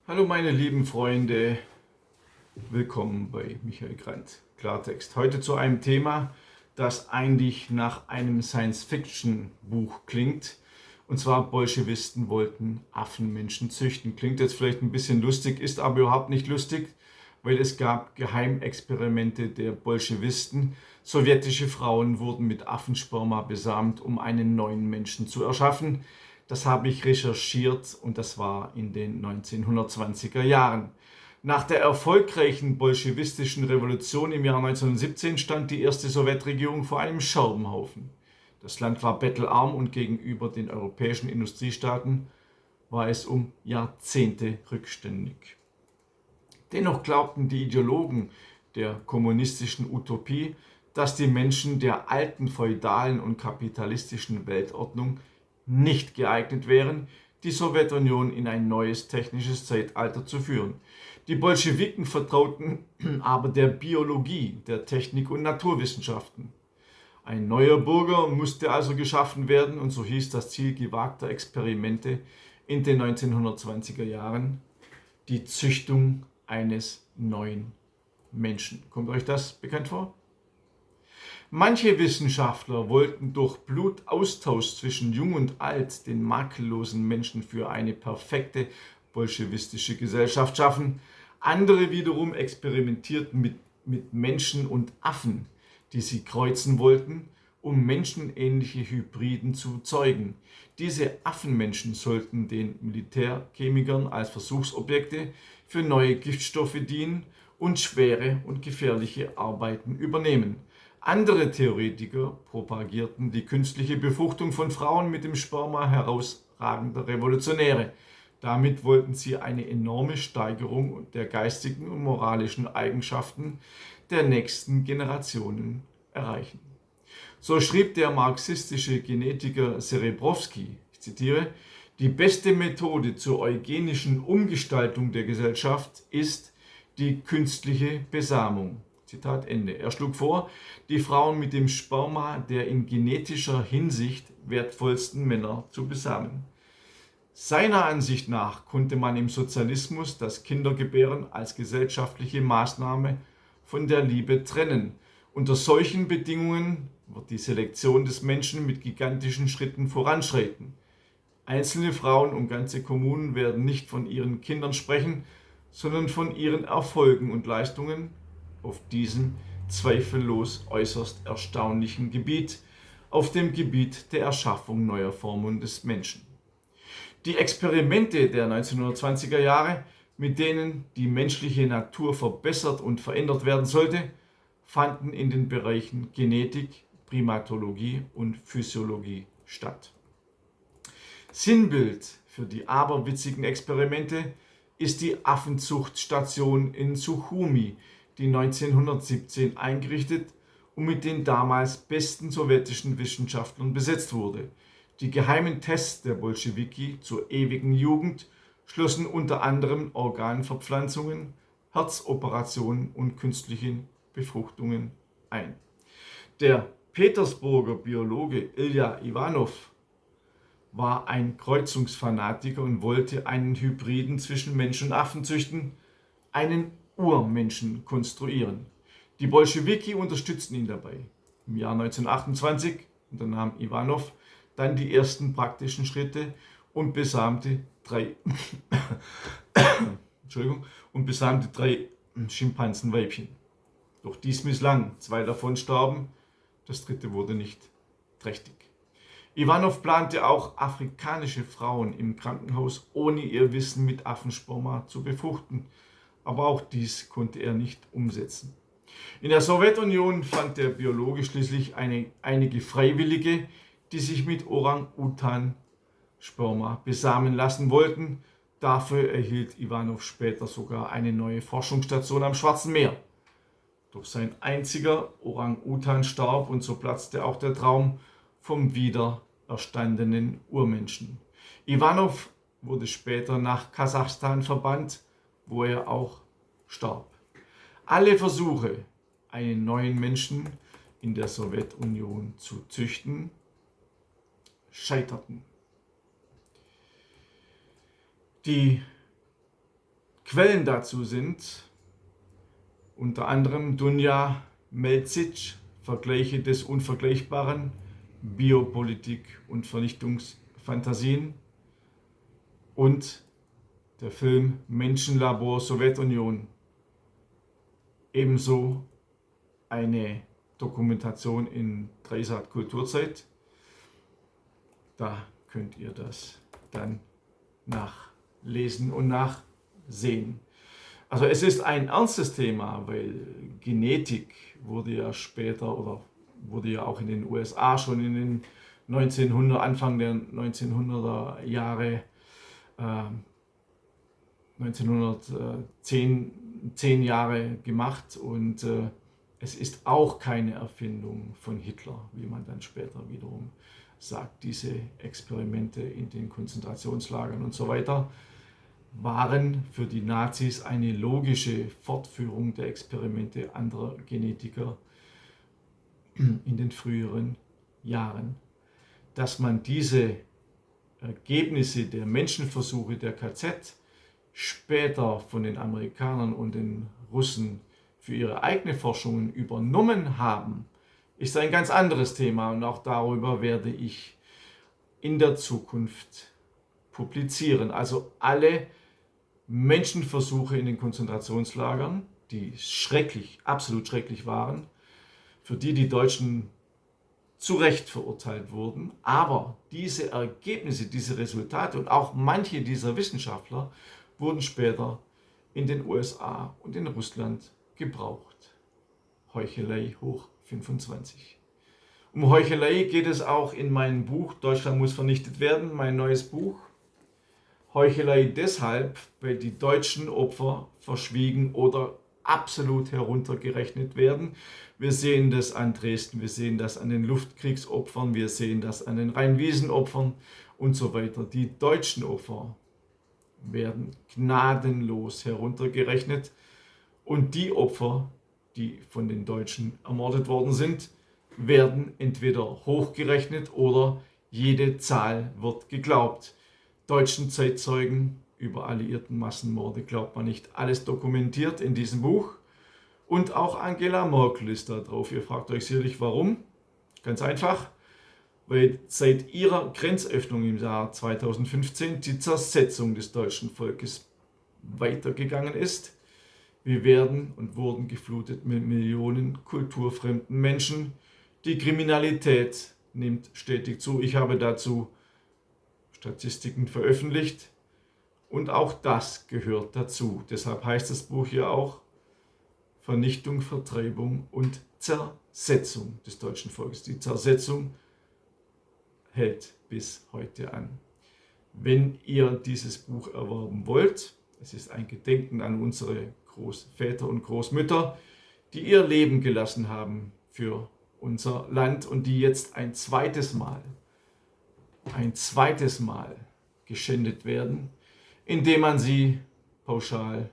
Hallo meine lieben Freunde, willkommen bei Michael Grant, Klartext. Heute zu einem Thema, das eigentlich nach einem Science-Fiction-Buch klingt. Und zwar Bolschewisten wollten Affenmenschen züchten. Klingt jetzt vielleicht ein bisschen lustig, ist aber überhaupt nicht lustig, weil es gab Geheimexperimente der Bolschewisten. Sowjetische Frauen wurden mit Affensperma besamt, um einen neuen Menschen zu erschaffen. Das habe ich recherchiert und das war in den 1920er Jahren. Nach der erfolgreichen bolschewistischen Revolution im Jahr 1917 stand die erste Sowjetregierung vor einem Scherbenhaufen. Das Land war bettelarm und gegenüber den europäischen Industriestaaten war es um Jahrzehnte rückständig. Dennoch glaubten die Ideologen der kommunistischen Utopie, dass die Menschen der alten feudalen und kapitalistischen Weltordnung nicht geeignet wären, die Sowjetunion in ein neues technisches Zeitalter zu führen. Die Bolschewiken vertrauten aber der Biologie, der Technik und Naturwissenschaften. Ein neuer Bürger musste also geschaffen werden und so hieß das Ziel gewagter Experimente in den 1920er Jahren: die Züchtung eines neuen Menschen. Kommt euch das bekannt vor? Manche Wissenschaftler wollten durch Blutaustausch zwischen Jung und Alt den makellosen Menschen für eine perfekte bolschewistische Gesellschaft schaffen. Andere wiederum experimentierten mit Menschen und Affen, die sie kreuzen wollten, um menschenähnliche Hybriden zu zeugen. Diese Affenmenschen sollten den Militärchemikern als Versuchsobjekte für neue Giftstoffe dienen und schwere und gefährliche Arbeiten übernehmen. Andere Theoretiker propagierten die künstliche Befruchtung von Frauen mit dem Sperma herausragender Revolutionäre. Damit wollten sie eine enorme Steigerung der geistigen und moralischen Eigenschaften der nächsten Generationen erreichen. So schrieb der marxistische Genetiker Serebrowski, ich zitiere: Die beste Methode zur eugenischen Umgestaltung der Gesellschaft ist die künstliche Besamung. Zitat Ende. Er schlug vor, die Frauen mit dem Sperma der in genetischer Hinsicht wertvollsten Männer zu besamen. Seiner Ansicht nach konnte man im Sozialismus das Kindergebären als gesellschaftliche Maßnahme von der Liebe trennen. Unter solchen Bedingungen wird die Selektion des Menschen mit gigantischen Schritten voranschreiten. Einzelne Frauen und ganze Kommunen werden nicht von ihren Kindern sprechen, sondern von ihren Erfolgen und Leistungen auf diesem zweifellos äußerst erstaunlichen Gebiet, auf dem Gebiet der Erschaffung neuer Formen des Menschen. Die Experimente der 1920er Jahre, mit denen die menschliche Natur verbessert und verändert werden sollte, fanden in den Bereichen Genetik, Primatologie und Physiologie statt. Sinnbild für die aberwitzigen Experimente ist die Affenzuchtstation in Suchumi, die 1917 eingerichtet und mit den damals besten sowjetischen Wissenschaftlern besetzt wurde. Die geheimen Tests der Bolschewiki zur ewigen Jugend schlossen unter anderem Organverpflanzungen, Herzoperationen und künstliche Befruchtungen ein. Der Petersburger Biologe Ilja Iwanow war ein Kreuzungsfanatiker und wollte einen Hybriden zwischen Mensch und Affen züchten, einen Urmenschen konstruieren. Die Bolschewiki unterstützten ihn dabei. Im Jahr 1928 unternahm Iwanow dann die ersten praktischen Schritte und besamte drei Schimpansenweibchen. Doch dies misslang, 2 davon starben, das dritte wurde nicht trächtig. Iwanow plante auch, afrikanische Frauen im Krankenhaus ohne ihr Wissen mit Affensperma zu befruchten, aber auch dies konnte er nicht umsetzen. In der Sowjetunion fand der Biologe schließlich einige Freiwillige, die sich mit Orang-Utan-Sperma besamen lassen wollten. Dafür erhielt Iwanow später sogar eine neue Forschungsstation am Schwarzen Meer. Doch sein einziger Orang-Utan starb und so platzte auch der Traum vom wiedererstandenen Urmenschen. Iwanow wurde später nach Kasachstan verbannt, wo er auch starb. Alle Versuche, einen neuen Menschen in der Sowjetunion zu züchten, scheiterten. Die Quellen dazu sind unter anderem Dunja Melzic, Vergleiche des Unvergleichbaren, Biopolitik und Vernichtungsfantasien und der Film Menschenlabor Sowjetunion. Ebenso eine Dokumentation in Dreisat Kulturzeit. Da könnt ihr das dann nachlesen und nachsehen. Also es ist ein ernstes Thema, weil Genetik wurde ja später oder wurde ja auch in den USA schon in den Anfang der 1900er Jahre, 10 Jahre gemacht und es ist auch keine Erfindung von Hitler, wie man dann später wiederum sagt. Diese Experimente in den Konzentrationslagern und so weiter waren für die Nazis eine logische Fortführung der Experimente anderer Genetiker in den früheren Jahren. Dass man diese Ergebnisse der Menschenversuche der KZ später von den Amerikanern und den Russen für ihre eigene Forschungen übernommen haben, ist ein ganz anderes Thema und auch darüber werde ich in der Zukunft publizieren. Also alle Menschenversuche in den Konzentrationslagern, die schrecklich, absolut schrecklich waren, für die die Deutschen zu Recht verurteilt wurden, aber diese Ergebnisse, diese Resultate und auch manche dieser Wissenschaftler wurden später in den USA und in Russland gebraucht. Heuchelei hoch 25. Um Heuchelei geht es auch in meinem Buch Deutschland muss vernichtet werden, mein neues Buch. Heuchelei deshalb, weil die deutschen Opfer verschwiegen oder absolut heruntergerechnet werden. Wir sehen das an Dresden, wir sehen das an den Luftkriegsopfern, wir sehen das an den Rhein-Wiesen-Opfern und so weiter. Die deutschen Opfer werden gnadenlos heruntergerechnet und die Opfer, die von den Deutschen ermordet worden sind, werden entweder hochgerechnet oder jede Zahl wird geglaubt. Deutschen Zeitzeugen über alliierten Massenmorde glaubt man nicht. Alles dokumentiert in diesem Buch. Und auch Angela Merkel ist da drauf. Ihr fragt euch sicherlich, warum? Ganz einfach, weil seit ihrer Grenzöffnung im Jahr 2015 die Zersetzung des deutschen Volkes weitergegangen ist. Wir werden und wurden geflutet mit Millionen kulturfremden Menschen. Die Kriminalität nimmt stetig zu. Ich habe dazu Statistiken veröffentlicht und auch das gehört dazu. Deshalb heißt das Buch ja auch Vernichtung, Vertreibung und Zersetzung des deutschen Volkes. Die Zersetzung hält bis heute an. Wenn ihr dieses Buch erwerben wollt, es ist ein Gedenken an unsere Großväter und Großmütter, die ihr Leben gelassen haben für unser Land und die jetzt ein zweites Mal geschändet werden, indem man sie pauschal,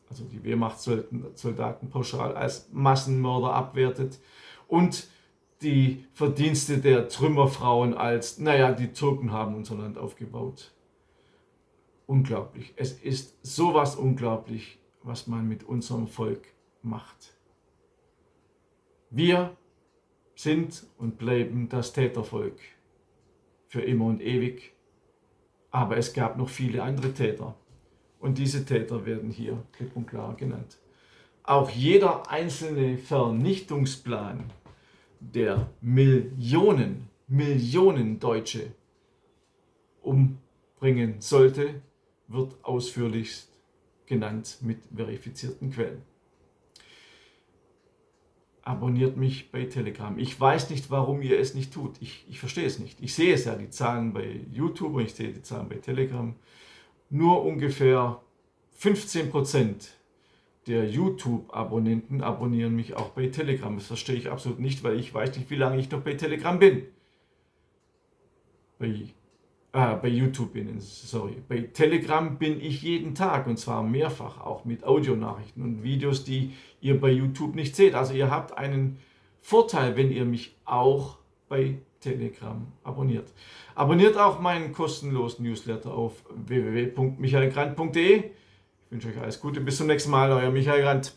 also die Wehrmachtssoldaten pauschal als Massenmörder abwertet und die Verdienste der Trümmerfrauen als, naja, die Türken haben unser Land aufgebaut. Unglaublich. Es ist sowas unglaublich, was man mit unserem Volk macht. Wir sind und bleiben das Tätervolk für immer und ewig. Aber es gab noch viele andere Täter. Und diese Täter werden hier klipp und klar genannt. Auch jeder einzelne Vernichtungsplan, der Millionen Deutsche umbringen sollte, wird ausführlichst genannt mit verifizierten Quellen. Abonniert mich bei Telegram. Ich weiß nicht, warum ihr es nicht tut. Ich verstehe es nicht. Ich sehe es ja, die Zahlen bei YouTube und ich sehe die Zahlen bei Telegram. Nur ungefähr 15% der YouTube-Abonnenten abonnieren mich auch bei Telegram. Das verstehe ich absolut nicht, weil ich weiß nicht, wie lange ich noch bei Telegram bin. Bei YouTube bin, sorry. Bei Telegram bin ich jeden Tag und zwar mehrfach, auch mit Audionachrichten und Videos, die ihr bei YouTube nicht seht. Also ihr habt einen Vorteil, wenn ihr mich auch bei Telegram abonniert. Abonniert auch meinen kostenlosen Newsletter auf www.michaelgrant.de. Ich wünsche euch alles Gute. Bis zum nächsten Mal, euer Michael Grant.